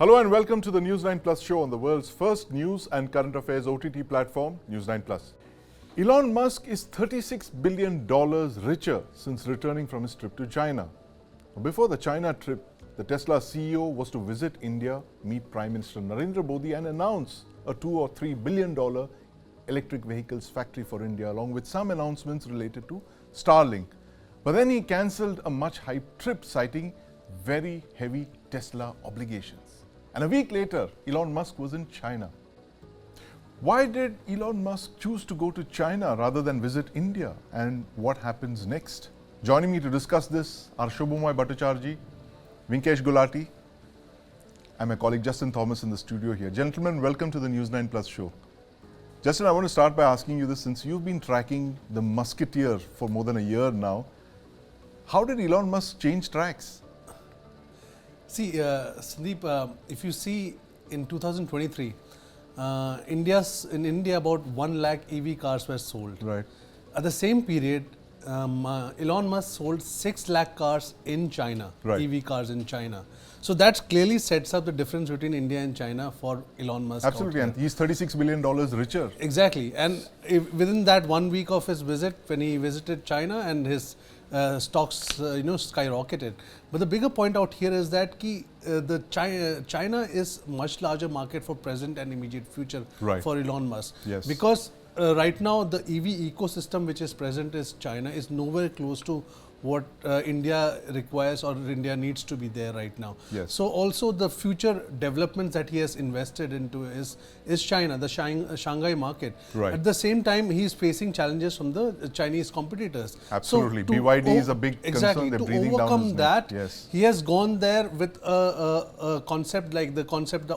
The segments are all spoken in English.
Hello and welcome to the News9 Plus Show on the world's first news and current affairs OTT platform, News9 Plus. Elon Musk is $36 billion richer since returning from his trip to China. Before the China trip, the Tesla CEO was to visit India, meet Prime Minister Narendra Modi and announce a $2 or $3 billion electric vehicles factory for India, along with some announcements related to Starlink. But then he cancelled a much hyped trip, citing very heavy Tesla obligations. And a week later, Elon Musk was in China. Why did Elon Musk choose to go to China rather than visit India? And what happens next? Joining me to discuss this are Subhomoy Bhattacharjee, Vinkesh Gulati, and my colleague Justin Thomas in the studio here. Gentlemen, welcome to the News9 Plus Show. Justin, I want to start by asking you this, since you've been tracking the Musketeer for more than a year now. How did Elon Musk change tracks? See, Sandeep, if you see in 2023, in India about 1 lakh EV cars were sold. Right. At the same period, Elon Musk sold 6 lakh cars in China, right. EV cars in China. So that clearly sets up the difference between India and China for Elon Musk. Absolutely, and he's $36 billion richer. Exactly, and within that 1 week of his visit, when he visited China, and his stocks skyrocketed. But the bigger point out here is that China is much larger market for present and immediate future for Elon Musk. Yes. Because right now the EV ecosystem which is present in China is nowhere close to what India requires or India needs to be there right now. Yes. So also the future developments that he has invested into is China, the Shanghai market. Right. At the same time, he is facing challenges from the Chinese competitors. Absolutely. So BYD is a big concern. They're breathing to overcome down his that, neck. Yes. he has gone there with a concept like the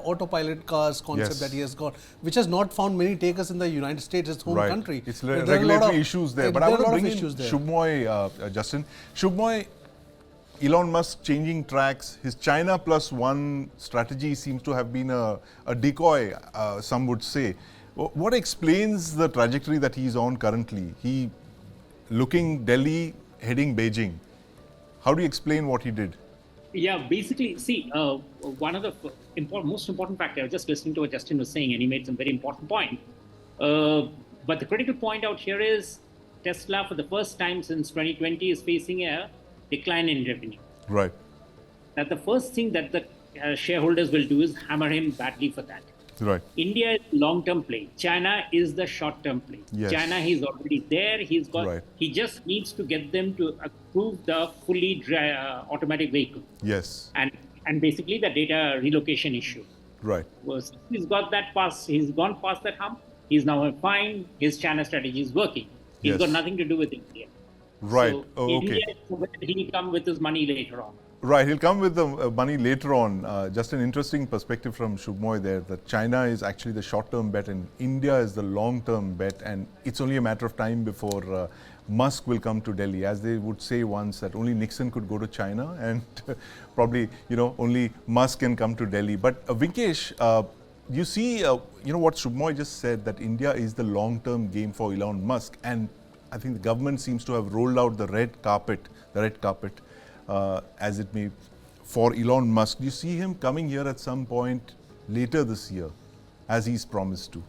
autopilot cars concept that he has got, which has not found many takers in the United States, his home country. It's regulatory issues there. But I want to bring in Subhomoy, Justin. Subhomoy, Elon Musk changing tracks, his China plus one strategy seems to have been a decoy, some would say. What explains the trajectory that he's on currently? He looking Delhi, heading Beijing. How do you explain what he did? Yeah, basically, see, one of the most important factor, I was just listening to what Justin was saying, and he made some very important point. But the critical point out here is Tesla, for the first time since 2020, is facing a decline in revenue. Right. That the first thing that the shareholders will do is hammer him badly for that. Right. India is long-term play. China is the short-term play. Yes. China, he's already there. He's got. Right. He just needs to get them to approve the fully automatic vehicle. Yes. And basically the data relocation issue. Right. Well, he's got that pass. He's gone past that hump. He's now fine. His China strategy is working. He's got nothing to do with India. Right. So Okay. He'll come with his money later on. Right, he'll come with the money later on. Just an interesting perspective from Subhomoy there, that China is actually the short-term bet and India is the long-term bet, and it's only a matter of time before Musk will come to Delhi. As they would say once, that only Nixon could go to China and probably, only Musk can come to Delhi. But Vinkesh, you see, what Subhomoy just said, that India is the long-term game for Elon Musk, and I think the government seems to have rolled out the red carpet, as it may, for Elon Musk. Do you see him coming here at some point later this year, as he's promised to?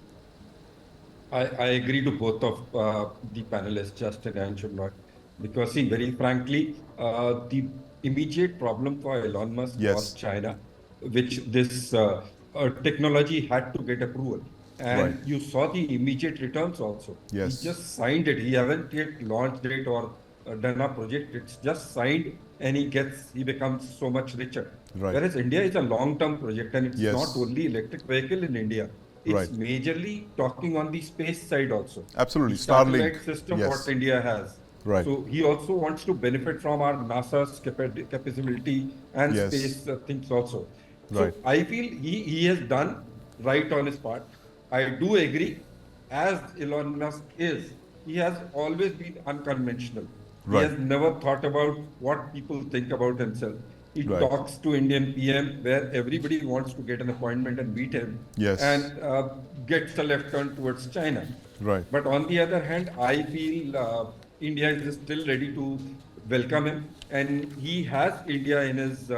I agree to both of the panelists, Justin and Subhomoy, because see, very frankly, the immediate problem for Elon Musk was China, which this technology had to get approval. And you saw the immediate returns also. Yes. He just signed it. He haven't yet launched it or done a project. It's just signed, and he becomes so much richer. Right. Whereas India is a long-term project, and it's not only electric vehicle in India. It's majorly talking on the space side also. Absolutely. The Starlink satellite system what India has. Right. So he also wants to benefit from our NASA's capability and space things also. So I feel he has done right on his part. I do agree, as Elon Musk is, he has always been unconventional. He has never thought about what people think about himself. He talks to Indian PM where everybody wants to get an appointment and meet him, and gets a left turn towards China. Right. But on the other hand, I feel India is still ready to welcome him, and he has India in his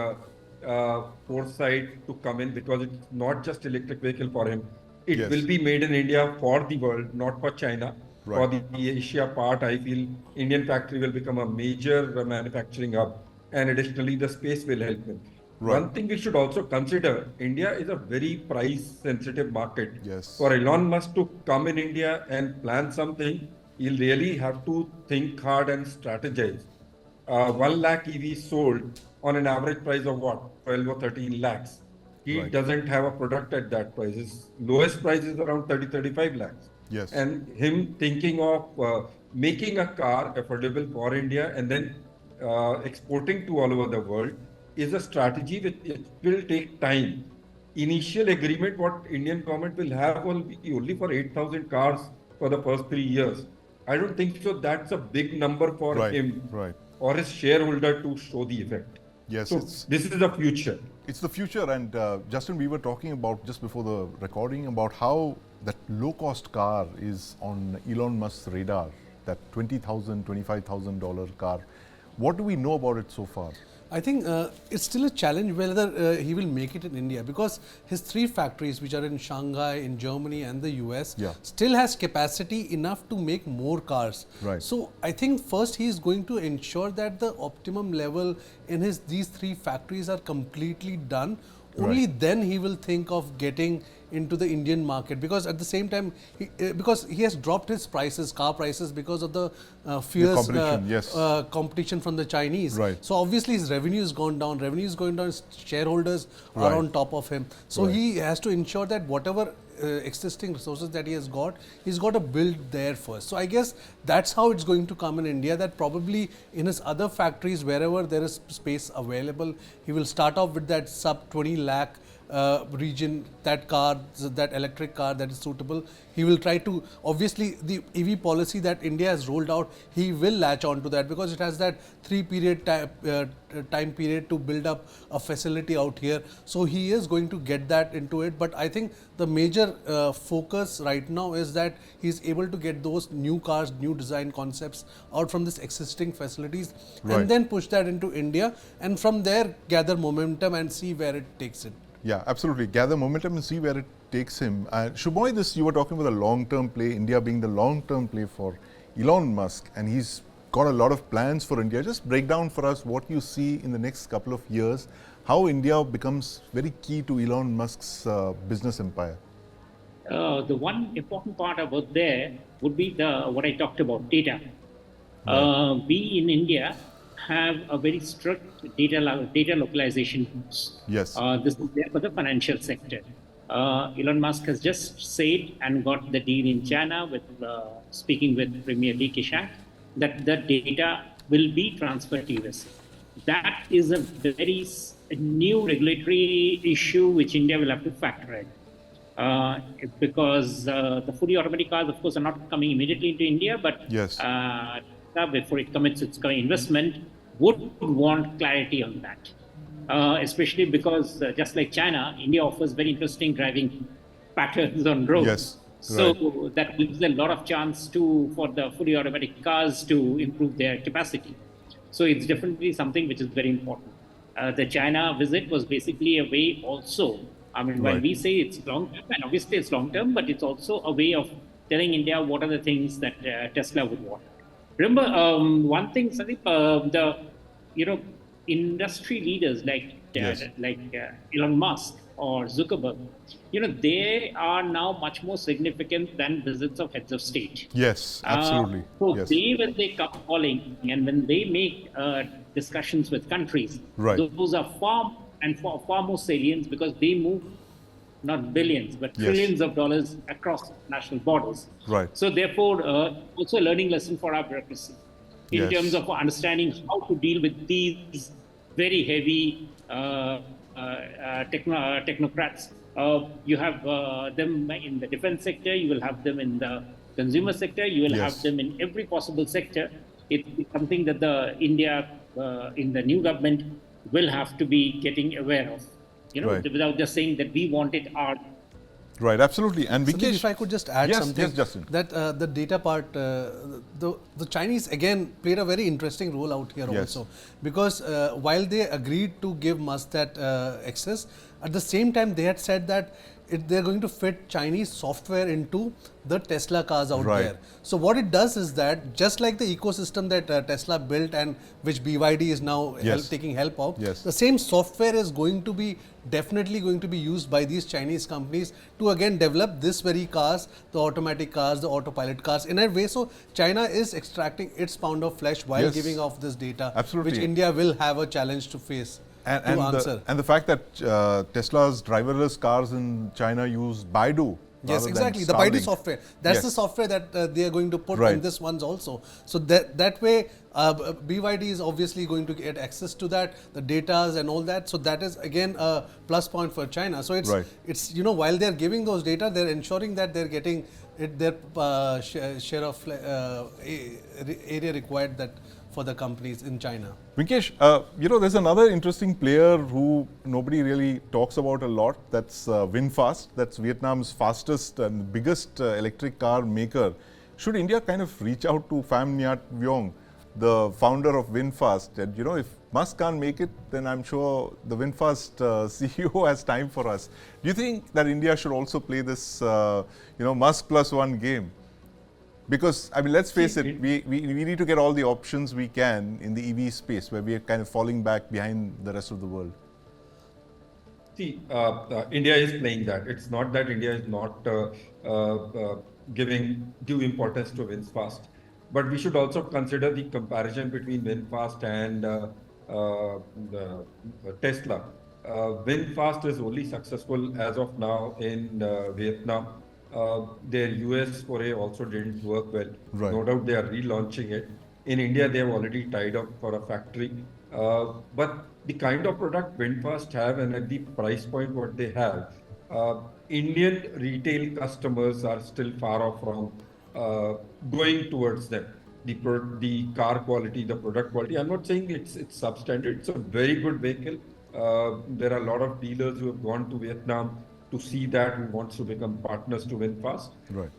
foresight to come in, because it's not just electric vehicle for him. It Yes. will be made in India for the world, not for China. Right. For the Asia part, I feel Indian factory will become a major manufacturing hub, and additionally, the space will help him. Right. One thing we should also consider: India is a very price-sensitive market. Yes. For Elon Musk to come in India and plan something, he'll really have to think hard and strategize. 1 lakh EV sold on an average price of what, 12 or 13 lakhs. He Right. doesn't have a product at that price. His lowest price is around 30, 35 lakhs. Yes. And him thinking of making a car affordable for India and then exporting to all over the world is a strategy which it will take time. Initial agreement what Indian government will have will be only for 8,000 cars for the first 3 years. I don't think so. That's a big number for Right. him Right. or his shareholder to show the effect. Yes. So this is the future. It's the future, and Justin, we were talking about just before the recording about how that low-cost car is on Elon Musk's radar, that $20,000, $25,000 car. What do we know about it so far? I think it's still a challenge whether he will make it in India, because his 3 factories, which are in Shanghai, in Germany and the US, Yeah. still has capacity enough to make more cars. Right. So I think first he is going to ensure that the optimum level in these 3 factories are completely done. Only then he will think of getting into the Indian market, because at the same time, because he has dropped his prices, car prices, because of the fierce competition, yes. competition from the Chinese. Right. So obviously his revenue is gone down. Revenue is going down. His shareholders are Right. on top of him. So Right. he has to ensure that whatever existing resources that he has got, he's got to build there first. So I guess that's how it's going to come in India, that probably in his other factories, wherever there is space available, he will start off with that sub 20 lakh region, that car, that electric car that is suitable. He will try to, obviously the EV policy that India has rolled out, he will latch on to that, because it has that 3 period time period to build up a facility out here. So he is going to get that into it. But I think the major focus right now is that he's able to get those new cars, new design concepts out from this existing facilities, Right. and then push that into India, and from there gather momentum and see where it takes it. Yeah, absolutely. Gather momentum and see where it takes him. Subhomoy, you were talking about a long-term play, India being the long-term play for Elon Musk, and he's got a lot of plans for India. Just break down for us what you see in the next couple of years, how India becomes very key to Elon Musk's business empire. The one important part about there would be what I talked about, data. We in India have a very strict data localization rules. Yes. This is there for the financial sector. Elon Musk has just said and got the deal in China with speaking with Premier Li Keqiang that the data will be transferred to US. That is a very new regulatory issue which India will have to factor in. Because the fully automatic cars, of course, are not coming immediately into India, but Yes. before it commits its investment, would want clarity on that. Especially because, just like China, India offers very interesting driving patterns on roads. Yes. So Right. that gives a lot of chance for the fully automatic cars to improve their capacity. So it's definitely something which is very important. The China visit was basically a way also. I mean, when Right. we say it's long term, and obviously it's long term, but it's also a way of telling India what are the things that Tesla would want. Remember, one thing, Sandeep, industry leaders like Yes. Elon Musk or Zuckerberg, they are now much more significant than visits of heads of state. Yes, absolutely. So Yes. when they come calling and when they make discussions with countries, Right. those are far more salient, because they move not billions but Yes. trillions of dollars across national borders. Right. So therefore, also a learning lesson for our bureaucracy in Yes. terms of understanding how to deal with these very heavy technocrats. You have them in the defense sector, you will have them in the consumer sector, you will Yes. have them in every possible sector. It's something that the India in the new government will have to be getting aware of, Right. without just saying that we want it our Right, absolutely. And Sandeep, Vinkesh, if I could just add something, yes, Justin. that the data part, the Chinese again played a very interesting role out here also, because while they agreed to give Musk that access, at the same time they had said that they're going to fit Chinese software into the Tesla cars out there. So what it does is that, just like the ecosystem that Tesla built and which BYD is now taking help of, the same software is going to be definitely going to be used by these Chinese companies to again develop this very cars, the automatic cars, the autopilot cars in a way. So China is extracting its pound of flesh while giving off this data, which India will have a challenge to face. And the fact that Tesla's driverless cars in China use Baidu. Yes, exactly. The Baidu software. That's the software that they are going to put in this ones also. So that way, BYD is obviously going to get access to that, the data and all that. So that is again a plus point for China. So it's you know, while they are giving those data, they're ensuring that they're getting their share of area required that for the companies in China. Vinkesh, you know, there's another interesting player who nobody really talks about a lot. That's VinFast. That's Vietnam's fastest and biggest electric car maker. Should India kind of reach out to Pham Nhat Vuong, the founder of VinFast? And you know, if Musk can't make it, then I'm sure the VinFast CEO has time for us. Do you think that India should also play this, you know, Musk +1 game? Because, I mean, let's face it, we need to get all the options we can in the EV space, where we are kind of falling back behind the rest of the world. See, India is playing that. It's not that India is not giving due importance to VinFast, but we should also consider the comparison between VinFast and the Tesla. VinFast is only successful as of now in Vietnam. Their US foray also didn't work well. No doubt they are relaunching it. In India, they have already tied up for a factory. But the kind of product VinFast have and at the price point what they have, Indian retail customers are still far off from going towards them. The car quality, the product quality. I'm not saying it's substandard. It's a very good vehicle. There are a lot of dealers who have gone to Vietnam to see that, who wants to become partners to VinFast.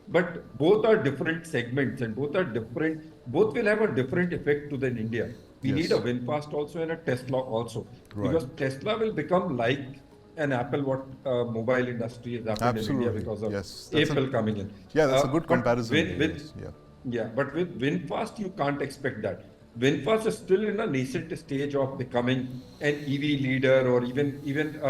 But both are different segments and both are different. Both will have a different effect to the India. We need a VinFast also and a Tesla also. Because Tesla will become like an Apple, what mobile industry has happened in India because of Apple coming in. Yeah, that's a good comparison. But with VinFast, you can't expect that. VinFast is still in a nascent stage of becoming an EV leader or even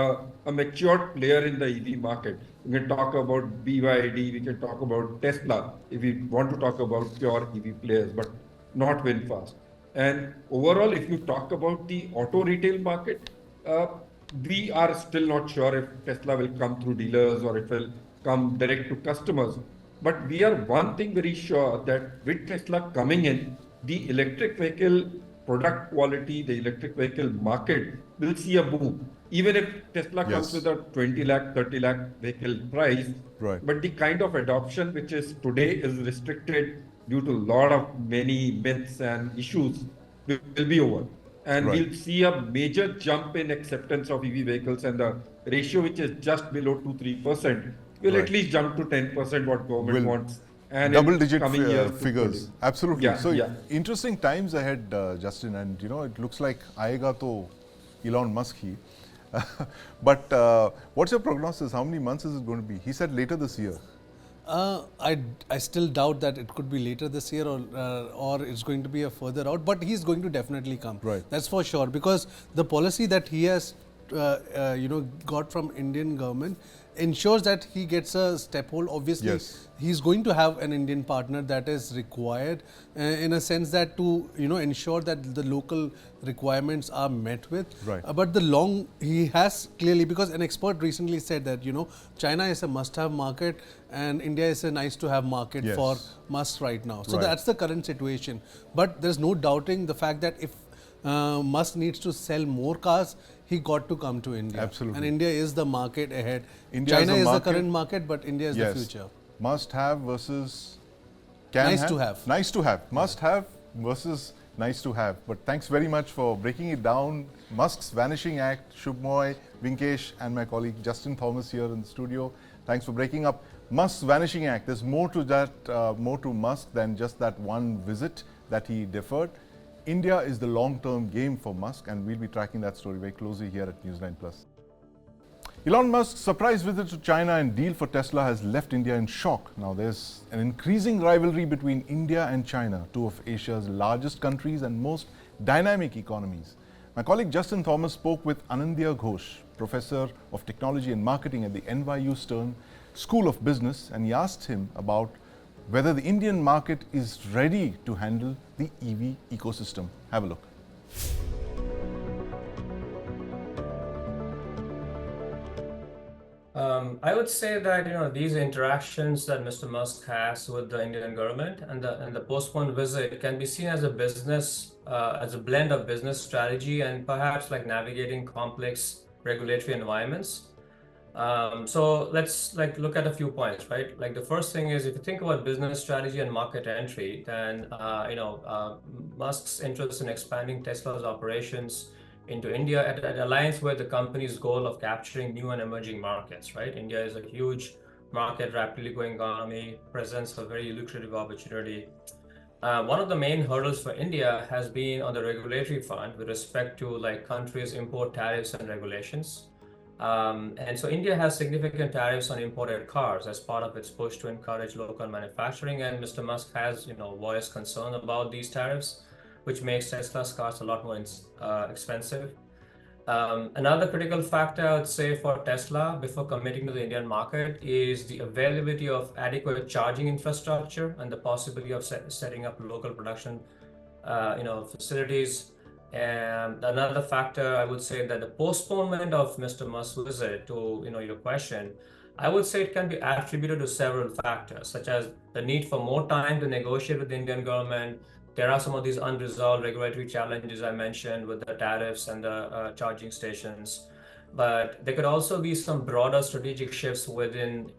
a matured player in the EV market. We can talk about BYD, we can talk about Tesla if we want to talk about pure EV players, but not VinFast. And overall, if you talk about the auto retail market, we are still not sure if Tesla will come through dealers or it will come direct to customers. But we are one thing very sure, that with Tesla coming in, the electric vehicle product quality, the electric vehicle market will see a boom. Even if Tesla comes with a 20 lakh, 30 lakh vehicle price, but the kind of adoption which is today is restricted due to many myths and issues will be over. And we'll see a major jump in acceptance of EV vehicles, and the ratio which is just below 2-3% will at least jump to 10% what government wants. And double-digit figures. Absolutely. Interesting times ahead, Justin. And you know, it looks like aayega to Elon Musk hi. But what's your prognosis? How many months is it going to be? He said later this year. I still doubt that it could be later this year or it's going to be a further out. But he's going to definitely come. That's for sure, because the policy that he has got from Indian government ensures that he gets a step hold. Obviously, he's going to have an Indian partner that is required in a sense that to ensure that the local requirements are met with. But he has clearly, because an expert recently said that China is a must-have market and India is a nice-to-have market for Musk right now. So that's the current situation. But there's no doubting the fact that if Musk needs to sell more cars, he got to come to India. Absolutely. And India is the market ahead. China is the current market, but India is the future. Must have versus nice to have. Nice to have. Must have versus nice to have. But thanks very much for breaking it down. Musk's vanishing act, Subhomoy, Vinkesh and my colleague Justin Thomas here in the studio. Thanks for breaking up Musk's vanishing act. There's more to that, more to Musk than just that one visit that he deferred. India is the long-term game for Musk, and we'll be tracking that story very closely here at News 9 Plus. Elon Musk's surprise visit to China and deal for Tesla has left India in shock. Now there's an increasing rivalry between India and China, two of Asia's largest countries and most dynamic economies. My colleague Justin Thomas spoke with Anindya Ghosh, Professor of Technology and Marketing at the NYU Stern School of Business, and he asked him about whether the Indian market is ready to handle the EV ecosystem. Have a look. I would say that these interactions that Mr. Musk has with the Indian government and the postponed visit can be seen as a business, as a blend of business strategy and perhaps like navigating complex regulatory environments. So let's look at a few points, right? Like the first thing is, if you think about business strategy and market entry, then Musk's interest in expanding Tesla's operations into India at aligns with the company's goal of capturing new and emerging markets, right? India is a huge market, rapidly growing economy, presents a very lucrative opportunity. One of the main hurdles for India has been on the regulatory front with respect to like countries' import tariffs and regulations. And so India has significant tariffs on imported cars as part of its push to encourage local manufacturing. And Mr. Musk has, voiced concern about these tariffs, which makes Tesla's cars a lot more expensive. Another critical factor I would say for Tesla before committing to the Indian market is the availability of adequate charging infrastructure and the possibility of setting up local production, facilities. And another factor I would say that the postponement of Mr. Musk's visit to, your question, I would say it can be attributed to several factors, such as the need for more time to negotiate with the Indian government. There are some of these unresolved regulatory challenges I mentioned with the tariffs and the charging stations. But there could also be some broader strategic shifts within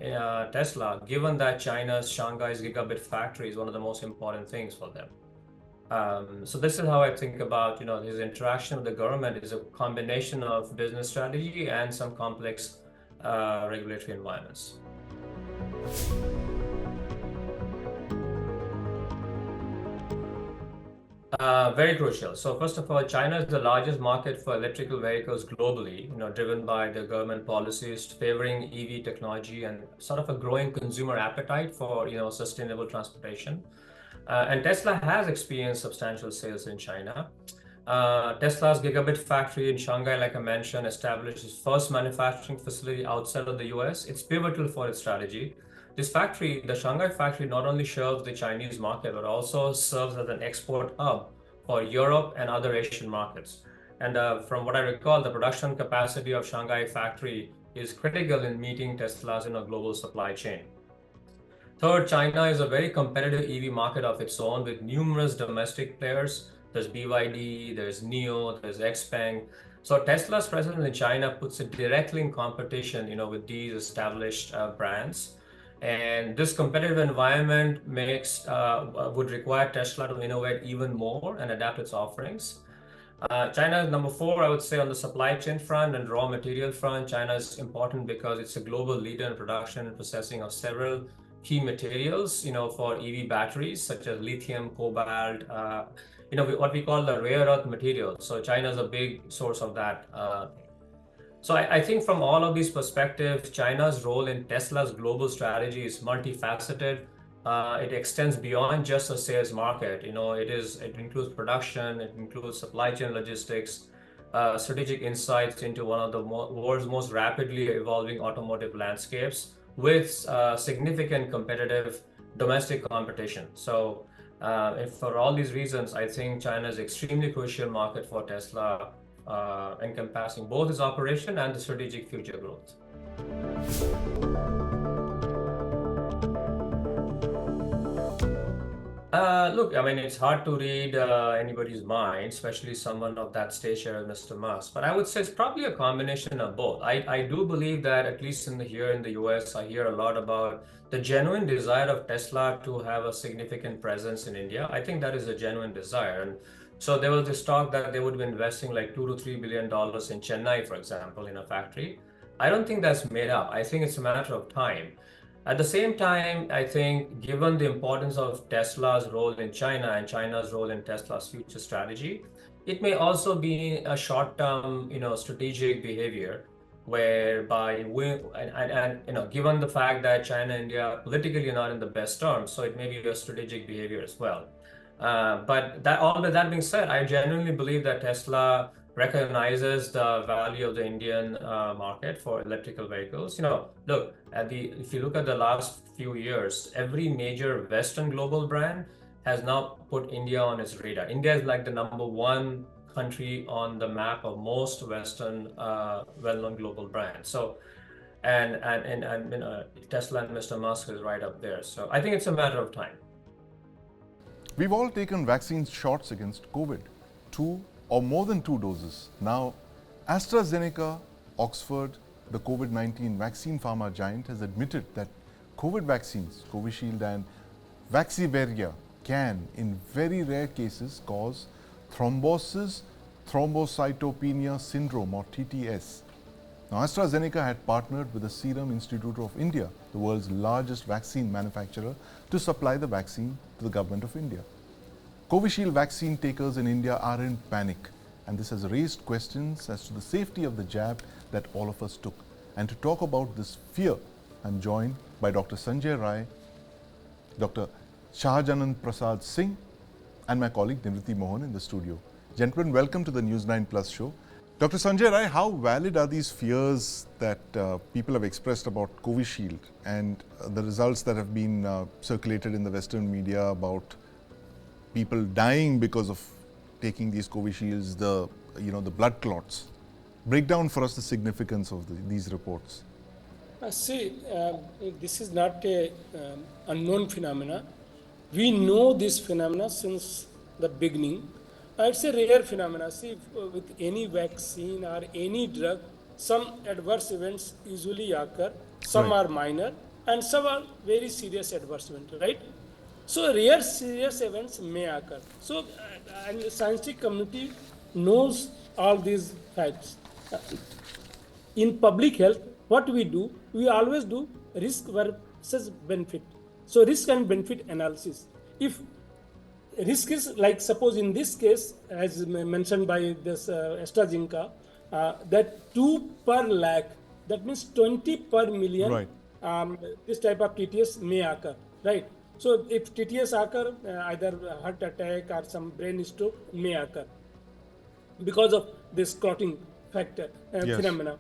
Tesla, given that China's Shanghai's gigabit factory is one of the most important things for them. So this is how I think about, his interaction with the government is a combination of business strategy and some complex regulatory environments. Very crucial. So first of all, China is the largest market for electrical vehicles globally, driven by the government policies favoring EV technology and sort of a growing consumer appetite for, sustainable transportation. And Tesla has experienced substantial sales in China. Tesla's gigabit factory in Shanghai, like I mentioned, established its first manufacturing facility outside of the US. It's pivotal for its strategy. This factory, the Shanghai factory, not only serves the Chinese market, but also serves as an export hub for Europe and other Asian markets. And from what I recall, the production capacity of Shanghai factory is critical in meeting Tesla's global supply chain. Third, China is a very competitive EV market of its own with numerous domestic players. There's BYD, there's NIO, there's XPeng. So Tesla's presence in China puts it directly in competition, with these established brands. And this competitive environment would require Tesla to innovate even more and adapt its offerings. China is number 4, I would say, on the supply chain front and raw material front. China is important because it's a global leader in production and processing of several key materials, for EV batteries, such as lithium, cobalt, what we call the rare earth materials. So China is a big source of that. So I think from all of these perspectives, China's role in Tesla's global strategy is multifaceted. It extends beyond just a sales market. It includes production, it includes supply chain logistics, strategic insights into one of the world's most rapidly evolving automotive landscapes with significant competitive domestic competition. So for all these reasons, I think China is an extremely crucial market for Tesla, encompassing both its operation and the strategic future growth. Look, it's hard to read anybody's mind, especially someone of that stature as Mr. Musk. But I would say it's probably a combination of both. I do believe that, at least here in the US, I hear a lot about the genuine desire of Tesla to have a significant presence in India. I think that is a genuine desire. And so there was this talk that they would be investing like $2 to $3 billion in Chennai, for example, in a factory. I don't think that's made up. I think it's a matter of time. At the same time, I think given the importance of Tesla's role in China and China's role in Tesla's future strategy, it may also be a short-term, strategic behavior whereby given the fact that China and India politically are not in the best terms, so it may be a strategic behavior as well. But all with that being said, I genuinely believe that Tesla recognizes the value of the Indian market for electrical vehicles. Look if you look at the last few years, every major Western global brand has now put India on its radar. India is like the number one country on the map of most Western well-known global brands. So, and Tesla and Mr. Musk is right up there. So I think it's a matter of time. We've all taken vaccine shots against COVID, 2 or more than 2 doses. Now, AstraZeneca, Oxford, the COVID-19 vaccine pharma giant, has admitted that COVID vaccines, Covishield and Vaxzevria, can, in very rare cases, cause thrombosis, thrombocytopenia syndrome or TTS. Now, AstraZeneca had partnered with the Serum Institute of India, the world's largest vaccine manufacturer, to supply the vaccine to the government of India. Covishield vaccine takers in India are in panic, and this has raised questions as to the safety of the jab that all of us took. And to talk about this fear, I'm joined by Dr. Sanjay Rai, Dr. Shahjanand Prasad Singh, and my colleague Nimriti Mohan in the studio. Gentlemen, welcome to the News9 Plus Show. Dr. Sanjay Rai, how valid are these fears that people have expressed about Covishield and the results that have been circulated in the Western media about people dying because of taking these Covishields, the blood clots? Break down for us the significance of these reports. This is not a unknown phenomena. We know this phenomena since the beginning. It's a rare phenomena. With any vaccine or any drug, some adverse events usually occur. Some are minor and some are very serious adverse events, right? So rare serious events may occur. So and the scientific community knows all these facts. In public health, what we do, we always do risk versus benefit. So risk and benefit analysis. If risk is like, suppose in this case, as mentioned by this AstraZeneca, that 2 per lakh, that means 20 per million, this type of TTS may occur, right? So if TTS occur, either heart attack or some brain stroke may occur because of this clotting factor phenomena.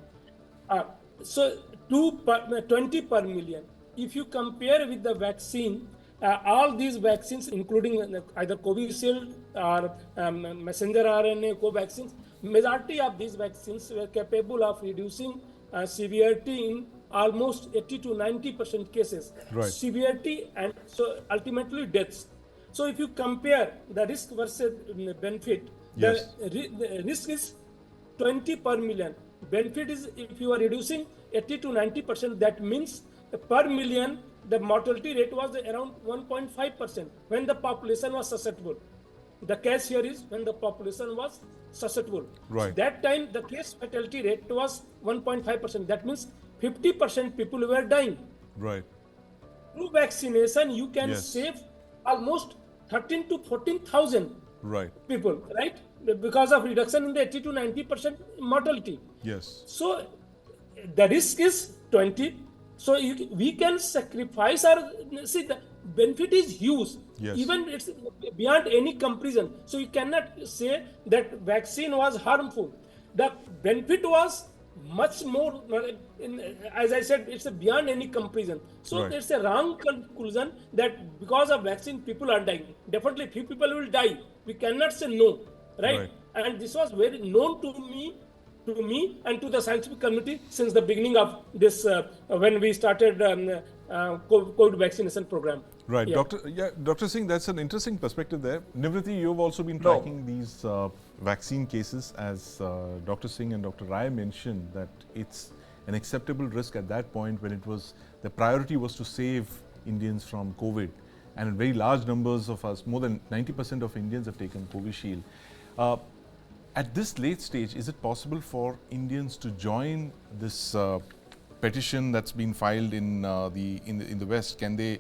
So 20 per million. If you compare with the vaccine, all these vaccines, including either Covishield or messenger RNA co-vaccines, majority of these vaccines were capable of reducing severity in almost 80 to 90% cases. Severity and so ultimately deaths. So if you compare the risk versus benefit, the risk is 20 per million. Benefit is if you are reducing 80 to 90%, that means per million the mortality rate was around 1.5% when the population was susceptible. The case here is when the population was susceptible. So that time the case fatality rate was 1.5%. That means 50% people were dying. Through vaccination, you can save almost 13 to 14,000 people, right? Because of reduction in the 80 to 90% mortality. So the risk is 20. So we can sacrifice our, the benefit is huge. Even it's beyond any comparison. So you cannot say that vaccine was harmful. The benefit was much more, as I said, it's beyond any comparison. So it's a wrong conclusion that because of vaccine people are dying. Definitely few people will die. We cannot say no, right? And this was very known to me and to the scientific community since the beginning of this, when we started COVID vaccination program. Dr. Singh, that's an interesting perspective there. Nivriti, you've also been tracking these vaccine cases, as Dr. Singh and Dr. Rai mentioned, that it's an acceptable risk at that point when it was, the priority was to save Indians from COVID. And very large numbers of us, more than 90% of Indians have taken Covishield. At this late stage, is it possible for Indians to join this petition that's been filed in the West? Can they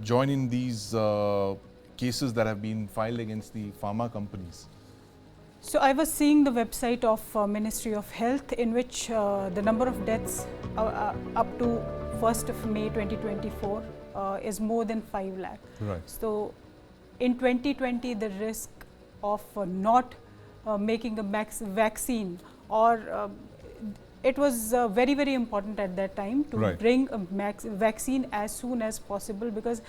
join in these cases that have been filed against the pharma companies? So I was seeing the website of Ministry of Health, in which the number of deaths up to 1st of May 2024 is more than 5 lakh. Right. So in 2020, the risk of not making a vaccine, or it was very, very important at that time to bring a vaccine as soon as possible, because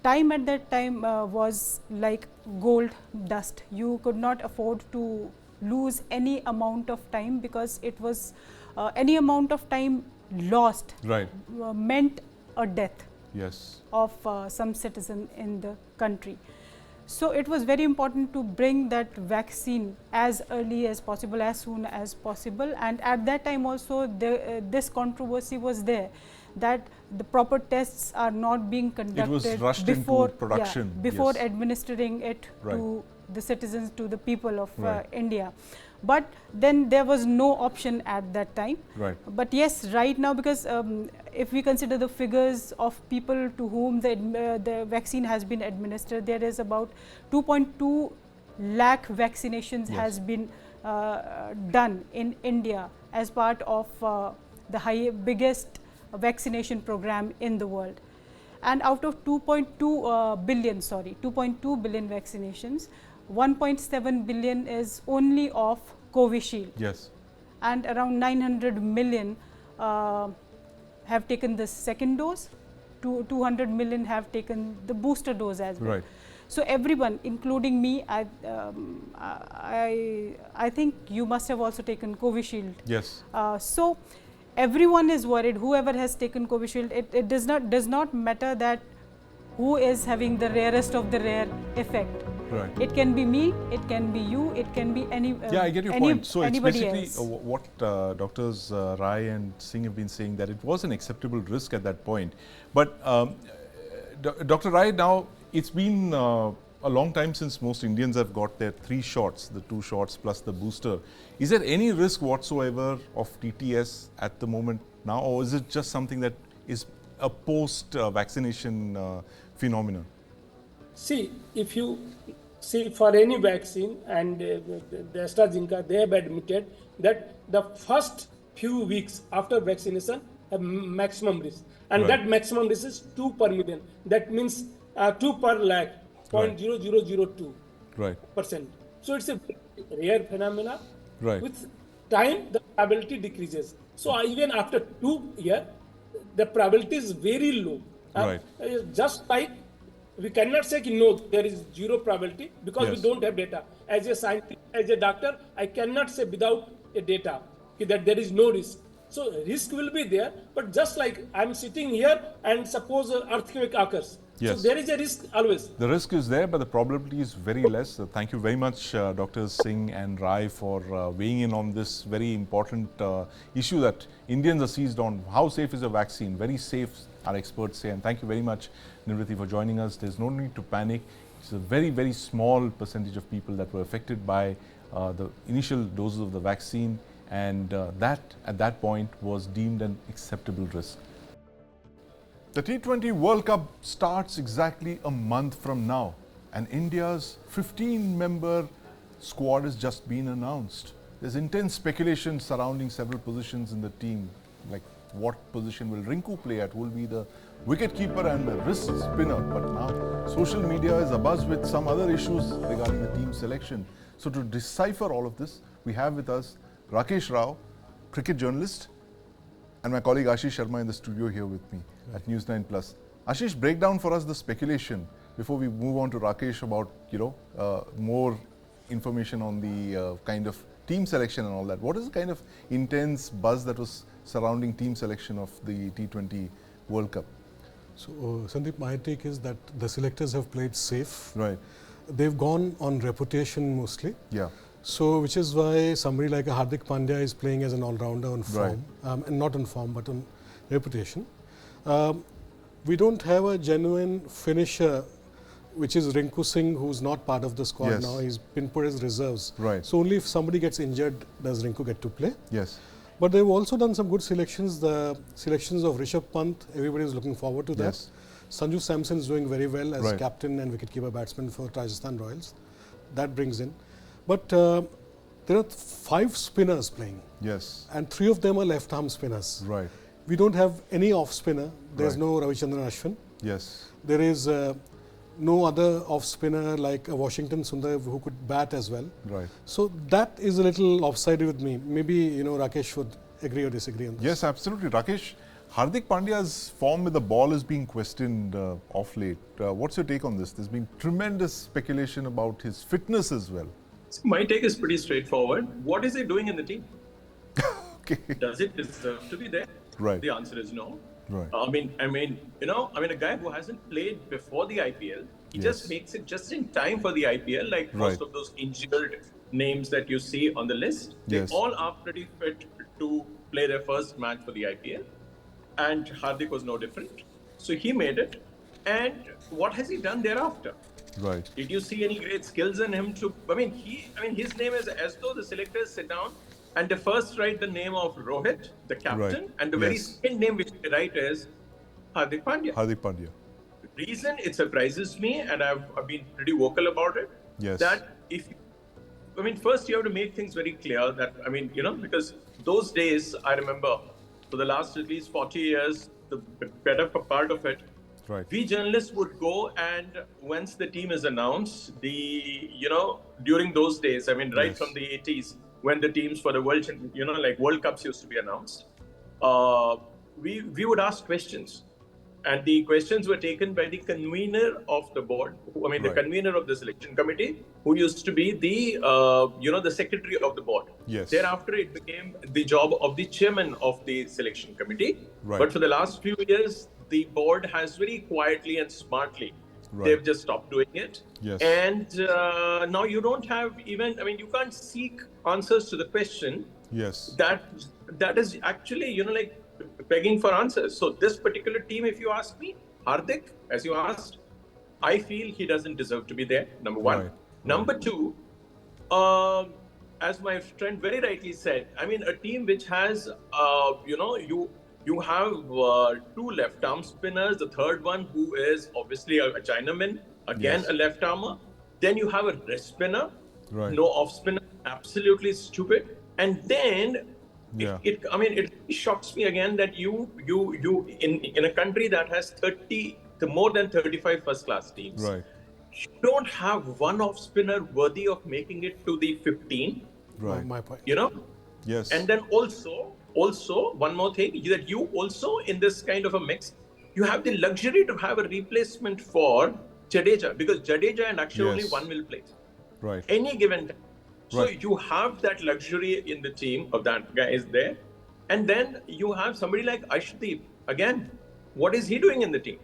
time at that time was like gold dust. You could not afford to lose any amount of time, because it was any amount of time lost meant a death of some citizen in the country. So it was very important to bring that vaccine as early as possible, as soon as possible. And at that time also this controversy was there, that the proper tests are not being conducted. It was rushed into production. Before administering it to the citizens, to the people of India. But then there was no option at that time. But yes, right now, because if we consider the figures of people to whom the vaccine has been administered, there is about 2.2 lakh vaccinations has been done in India as part of the biggest vaccination program in the world. And out of 2.2 billion vaccinations, 1.7 billion is only of Covishield. And around 900 million have taken the second dose, 200 million have taken the booster dose as well. So everyone, including me, I think you must have also taken Covishield. So everyone is worried, whoever has taken Covishield. It does not matter that who is having the rarest of the rare effect. It can be me, it can be you, it can be any. I get your point. So it's basically else. What Doctors Rai and Singh have been saying, that it was an acceptable risk at that point. But Dr. Rai, now it's been a long time since most Indians have got their 3 shots, the 2 shots plus the booster. Is there any risk whatsoever of TTS at the moment now, or is it just something that is a post-vaccination phenomenon? See, if you see for any vaccine, and the AstraZeneca, they have admitted that the first few weeks after vaccination have maximum risk, and that maximum risk is 2 per million. That means 2 per lakh, 0.0002%. So it's a rare phenomena. With time, the probability decreases. So even after 2 years, the probability is very low. Just like we cannot say no, there is 0 probability, because we don't have data. As a scientist, as a doctor, I cannot say without a data that there is no risk. So risk will be there, but just like I'm sitting here and suppose an earthquake occurs. So there is a risk always. The risk is there, but the probability is very less. Thank you very much, Drs. Singh and Rai, for weighing in on this very important issue that Indians are seized on. How safe is a vaccine? Very safe, our experts say. And thank you very much, Nivritti, for joining us. There's no need to panic. It's a very, very small percentage of people that were affected by the initial doses of the vaccine, and that at that point was deemed an acceptable risk. The T20 World Cup starts exactly a month from now, and India's 15-member squad has just been announced. There's intense speculation surrounding several positions in the team, like what position will Rinku play at, who will be the wicketkeeper and the wrist spinner. But now social media is abuzz with some other issues regarding the team selection. So to decipher all of this, we have with us Rakesh Rao, cricket journalist, and my colleague Ashish Sharma in the studio here with me at News9 Plus. Ashish, break down for us the speculation before we move on to Rakesh about, more information on the kind of team selection and all that. What is the kind of intense buzz that was surrounding team selection of the T20 World Cup? So, Sandeep, my take is that the selectors have played safe. They've gone on reputation mostly. So, which is why somebody like a Hardik Pandya is playing as an all-rounder on form, and not on form, but on reputation. We don't have a genuine finisher which is Rinku Singh, who's not part of the squad now. He's been put as reserves. Right. So only if somebody gets injured does Rinku get to play. Yes. But they've also done some good selections. The selections of Rishabh Pant, everybody is looking forward to that. Yes. Sanju Samson is doing very well as captain and wicketkeeper batsman for Rajasthan Royals. That brings in. But there are 5 spinners playing. Yes. And 3 of them are left-arm spinners. Right. We don't have any off-spinner. There's no Ravichandran Ashwin. Yes. There is no other off-spinner like Washington Sundar who could bat as well. Right. So that is a little lopsided with me. Maybe, Rakesh would agree or disagree on this. Yes, absolutely. Rakesh, Hardik Pandya's form with the ball is being questioned off late. What's your take on this? There's been tremendous speculation about his fitness as well. My take is pretty straightforward. What is he doing in the team? Okay. Does it deserve to be there? Right. The answer is no. Right. I mean, a guy who hasn't played before the IPL, he just makes it just in time for the IPL, like most of those injured names that you see on the list. They all are pretty fit to play their first match for the IPL. And Hardik was no different. So he made it. And what has he done thereafter? Right. Did you see any great skills in him his name is as though the selectors sit down and they first write the name of Rohit, the captain, and the very second name which they write is Hardik Pandya. Hardik Pandya. The reason it surprises me, and I've been pretty vocal about it, that first you have to make things very clear that, because those days, I remember, for the last at least 40 years, the better part of it, we journalists would go and once the team is announced, during those days, from the 80s, when the teams for the World Cups used to be announced, we would ask questions. And the questions were taken by the convener of the board, the convener of the selection committee, who used to be the, the secretary of the board. Yes. Thereafter, it became the job of the chairman of the selection committee. Right. But for the last few years, the board has very quietly and smartly, they've just stopped doing it. Yes. And now you don't have even, you can't seek answers to the question. Yes. That is actually, begging for answers. So this particular team, if you ask me, Hardik, as you asked, I feel he doesn't deserve to be there, number one. Right. Number two, as my friend very rightly said, a team which has, you have 2 left-arm spinners, the third one who is obviously a Chinaman, again a left-armer. Then you have a wrist spinner, no off-spinner, absolutely stupid. And then it shocks me again that you in a country that has more than 35 first-class teams, you don't have one off-spinner worthy of making it to the 15. Right. My point. Yes. And then also one more thing, that you also in this kind of a mix, you have the luxury to have a replacement for Jadeja, because Jadeja and Akshar only one will play. Right. Any given time. So you have that luxury in the team of that guy is there. And then you have somebody like Arshdeep. Again, what is he doing in the team?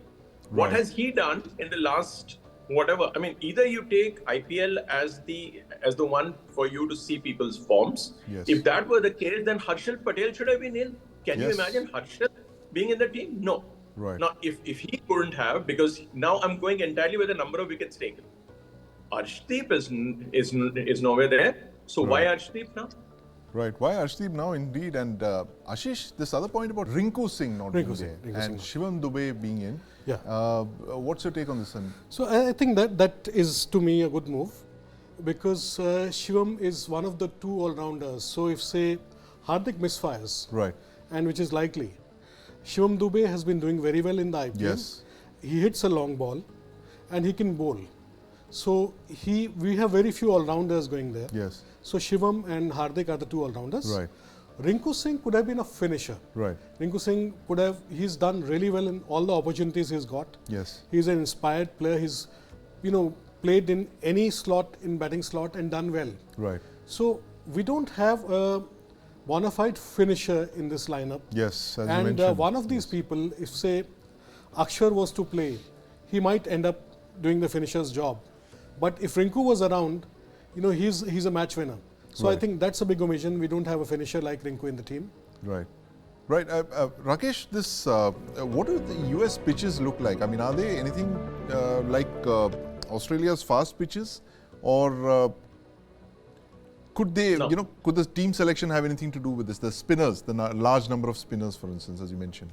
What has he done in the last whatever? Either you take IPL as the one for you to see people's forms. Yes. If that were the case, then Harshal Patel should have been in. Can you imagine Harshal being in the team? No. Right. Now, if he couldn't have, because now I'm going entirely with the number of wickets taken. Arshdeep is nowhere there. So why Arshdeep now? Right. Why Arshdeep now, indeed? And Ashish, this other point about Rinku Singh not being there and Shivam Dube being in. Yeah. What's your take on this? So I think that is to me a good move, because Shivam is one of the 2 all-rounders. So if say Hardik misfires, and which is likely, Shivam Dube has been doing very well in the IPL. Yes. He hits a long ball and he can bowl. So we have very few all-rounders going there. Yes. So Shivam and Hardik are the 2 all-rounders. Right. Rinku Singh could have been a finisher. Right. Rinku Singh he's done really well in all the opportunities he's got. Yes. He's an inspired player. He's, played in any slot, in batting slot, and done well. Right. So we don't have a bona fide finisher in this lineup. Yes. As you and mentioned. One of these people, if say Akshar was to play, he might end up doing the finisher's job. But if Rinku was around, he's a match winner. So I think that's a big omission. We don't have a finisher like Rinku in the team. Right. Right. Rakesh, what do the US pitches look like? Are they anything like Australia's fast pitches, or could they, No. could the team selection have anything to do with this? The spinners, the large number of spinners, for instance, as you mentioned.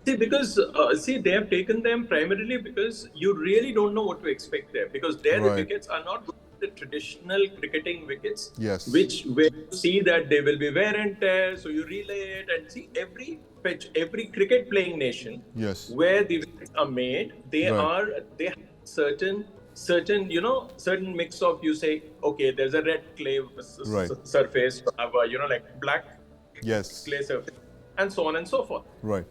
See, because they have taken them primarily because you really don't know what to expect there, because there the wickets are not the traditional cricketing wickets, which where you see that they will be wear and tear, so you relay it and see every pitch, every cricket playing nation, where the wickets are made, they have certain certain mix of, you say, okay, there's a red clay surface, like black clay surface, and so on and so forth.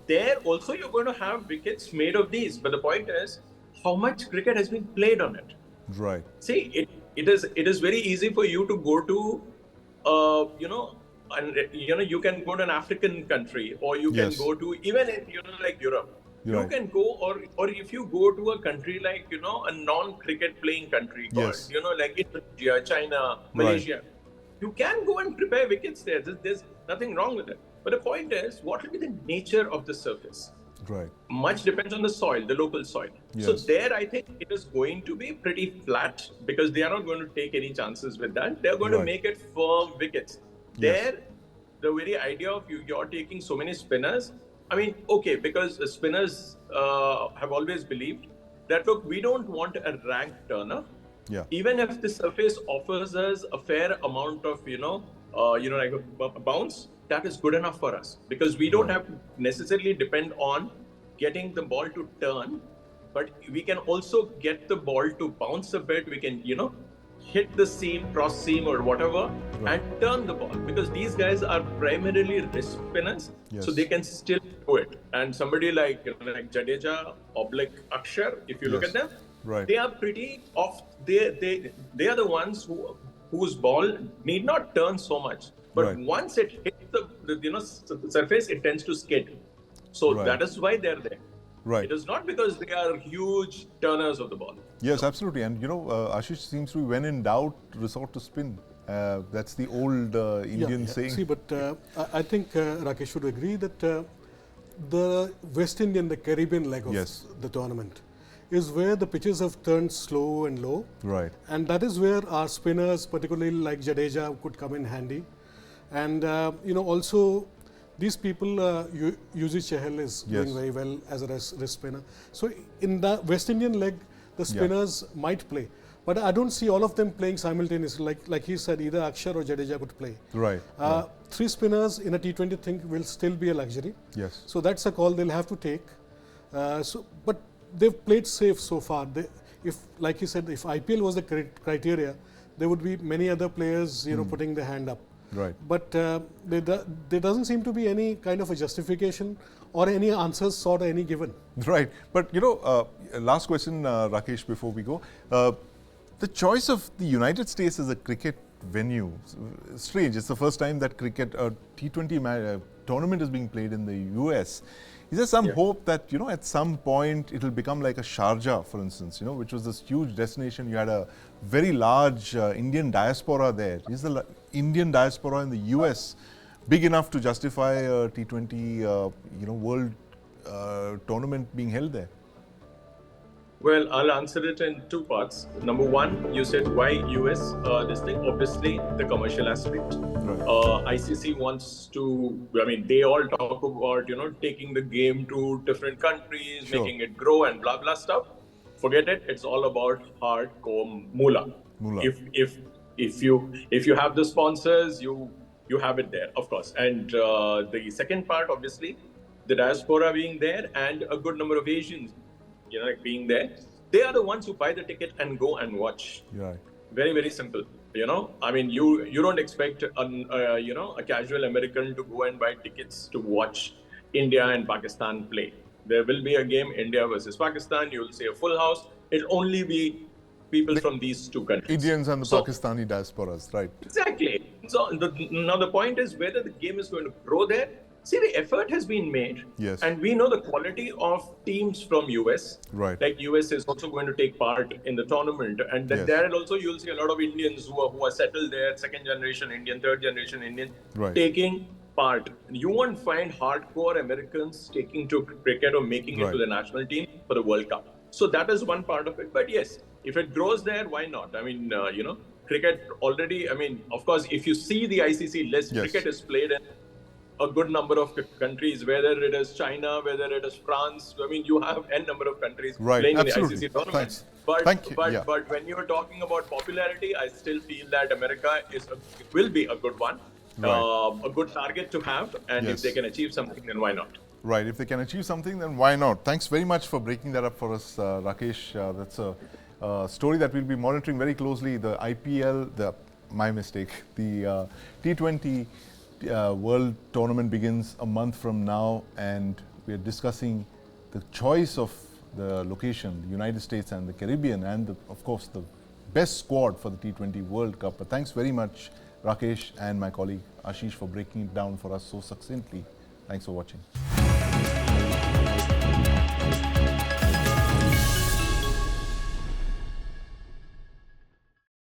There also you're going to have wickets made of these, but the point is how much cricket has been played on it. See, it is very easy for you to go to you can go to an African country, or you can go to even in like Europe. You can go, or if you go to a country like a non-cricket playing country, like Indonesia, China, Malaysia, you can go and prepare wickets there. There's nothing wrong with it. But the point is, what will be the nature of the surface? Much depends on the soil, the local soil. So there, I think it is going to be pretty flat, because they are not going to take any chances with that. They are going to make it firm wickets. There, the very idea of you're taking so many spinners. I mean, okay, because spinners have always believed that, look, we don't want a rank turner. Even if the surface offers us a fair amount of, like a bounce, that is good enough for us, because we don't have to necessarily depend on getting the ball to turn, but we can also get the ball to bounce a bit. We can, hit the seam, cross seam or whatever, and turn the ball, because these guys are primarily wrist spinners, so they can still do it. And somebody like Jadeja, Akshar, if you look at them, they are pretty off. They are the ones whose ball need not turn so much, but once it hits the surface, it tends to skid. So that is why they're there. It is not because they are huge turners of the ball. Yes, absolutely. And Ashish seems to be, when in doubt, resort to spin. That's the old Indian saying. See, but I think Rakesh would agree that the West Indian, the Caribbean leg of the tournament is where the pitches have turned slow and low. And that is where our spinners, particularly like Jadeja, could come in handy. And, also these people, Yuzi Chahal is doing very well as a wrist spinner. So in the West Indian leg, the spinners might play. But I don't see all of them playing simultaneously. Like he said, either Akshar or Jadeja could play. Three spinners in a T20 thing will still be a luxury. So that's a call they'll have to take. But they've played safe so far. Like you said, if IPL was the criteria, there would be many other players, putting their hand up. But there doesn't seem to be any kind of a justification or any answers sought or any given. But last question, Rakesh, before we go. The choice of the United States as a cricket venue, strange. It's the first time that cricket, T20 tournament is being played in the US. Is there some hope that, at some point it will become like a Sharjah, for instance, which was this huge destination? You had a very large Indian diaspora there. Is the Indian diaspora in the US big enough to justify a T20 World tournament being held there? Well, I'll answer it in two parts. Number one, you said why US? This thing, obviously, the commercial aspect. ICC wants to, they all talk about, taking the game to different countries, making it grow and blah, blah stuff. Forget it. It's all about hardcore moolah. If you have the sponsors, you have it there, of course. And the second part, obviously, the diaspora being there and a good number of Asians, being there, they are the ones who buy the ticket and go and watch. Very, very simple. You don't expect a casual American to go and buy tickets to watch India and Pakistan play. There will be a game, India versus Pakistan. You will see a full house. It'll only be people from these two countries. Indians and the Pakistani diasporas, Exactly. So now the point is whether the game is going to grow there. See, the effort has been made, and we know the quality of teams from US. Like US is also going to take part in the tournament, and then there also you'll see a lot of Indians who are settled there, second generation Indian, third generation Indian, taking part. You won't find hardcore Americans taking to cricket or making it to the national team for the World Cup. So that is one part of it. But yes, if it grows there, why not? I mean, cricket already, I mean, of course, if you see the ICC list, cricket is played in a good number of countries, whether it is China, whether it is France. I mean, you have n number of countries playing in the ICC tournament. But when you're talking about popularity, I still feel that America will be a good one, a good target to have. And if they can achieve something, then why not? Right. If they can achieve something, then why not? Thanks very much for breaking that up for us, Rakesh. That's a story that we'll be monitoring very closely. The IPL, my mistake, the T20 World Tournament begins a month from now, and we are discussing the choice of the location, the United States and the Caribbean, and of course the best squad for the T20 World Cup. But thanks very much, Rakesh and my colleague Ashish, for breaking it down for us so succinctly. Thanks for watching.